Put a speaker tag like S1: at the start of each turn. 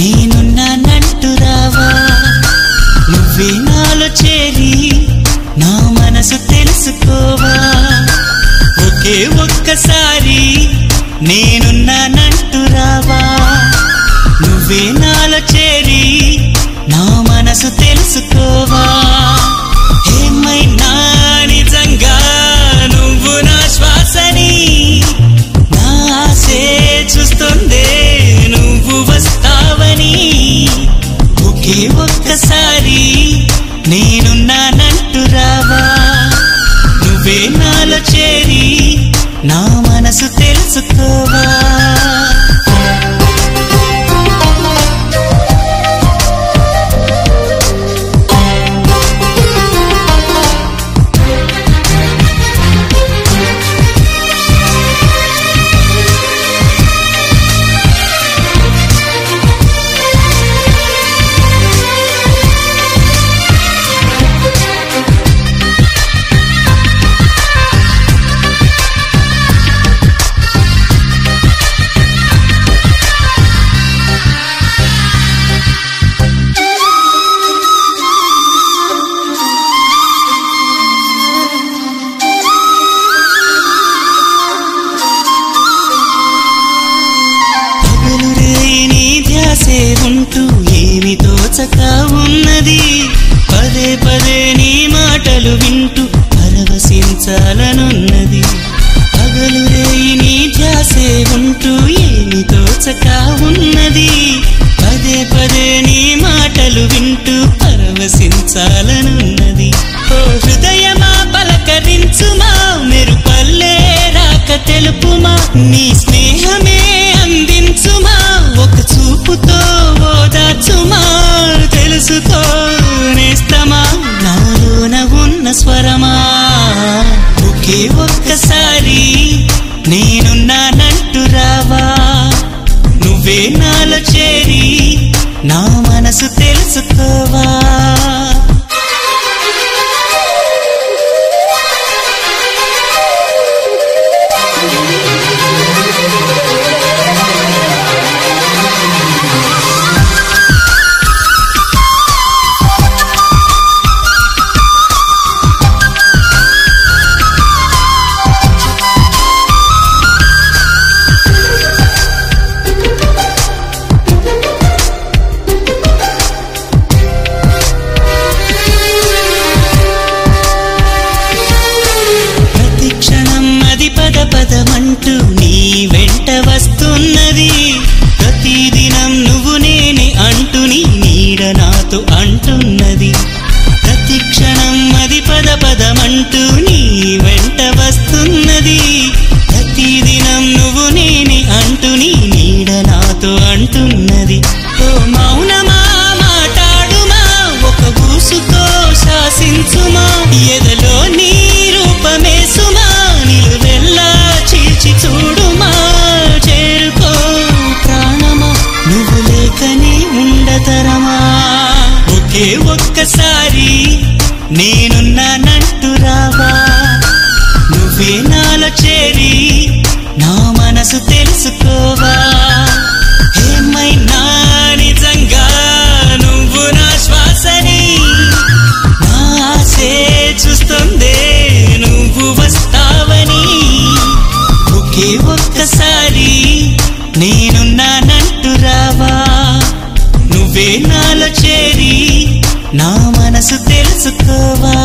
S1: నేనున్నానంటూ రావా నువ్వే నాలో చేరి నా మనసు తెలుసుకోవా ఒకే ఒక్కసారి నేనున్నానంటూ రావా నువ్వే నాలో చేరి నా మనసు తెలుసుకోవా ఏమైనా నిజంగా నువ్వు నా శ్వాసని నా ఆశే చూస్తుందే నువ్వు వస్తావని ఒకే ఒక్కసారి నేనున్నానంటూ రావా నువ్వే నాలో చేరి నా మనసు తెలుసుకోవా ఉంటూ ఏమి తోచక ఉన్నది పదే పదే నీ మాటలు వింటూ పరవశించాలనున్నది పగలు రేయి నీ ధ్యాసే ఉంటూ ఏమి తోచక ఉన్నది పదే పదే నీ మాటలు వింటూ పరవశించాలనున్నది ఓ హృదయమా పలకరించుమా మెరుపల్లే రాక తెలుపుమా నీ స్నేహమే అందించుమా ఒక చూపుతో ఓదార్చుమా తెలుసుకో నేస్తమా నాలోన ఉన్న స్వరమా ఒకే ఒక్కసారి నేనున్నానంటూ రావా నువ్వే నాలో చేరి నా మనసు తెలుసుకోవా పదమంటూ నీ వెంట వస్తున్నది ప్రతిదినం నువ్వు నేనే అంటూ నీ నీడ నాతో అంటున్నది ప్రతి క్షణం అది పదమంటూ నీ వెంట వస్తున్నది ప్రతిదినం నువ్వు నేనే అంటూ నీ నీడ నాతో అంటున్నది ఓ మౌనమా మాట్లాడుమా ఒక ఊసుతో శాసించుమా ఎదలో నీ రూపమే సుమా నిలువెల్లా చీల్చి చూడుమా చేరుకో ప్రాణమా నువ్వు లేకనే ఉండతరమా ఒకే ఒక్కసారి నేనున్నానంటూ రావా నువ్వే నాలో చేరి నా మనసు తెలుసుకోవా ఏమైనా నిజంగా నువ్వు నా శ్వాసని నా ఆశే చూస్తుందే నువ్వు వస్తావని ఒకే ఒక్కసారి నేనున్నానంటూ రావా నువ్వే నాలో చేరి నా మనసు తెలుసుకోవా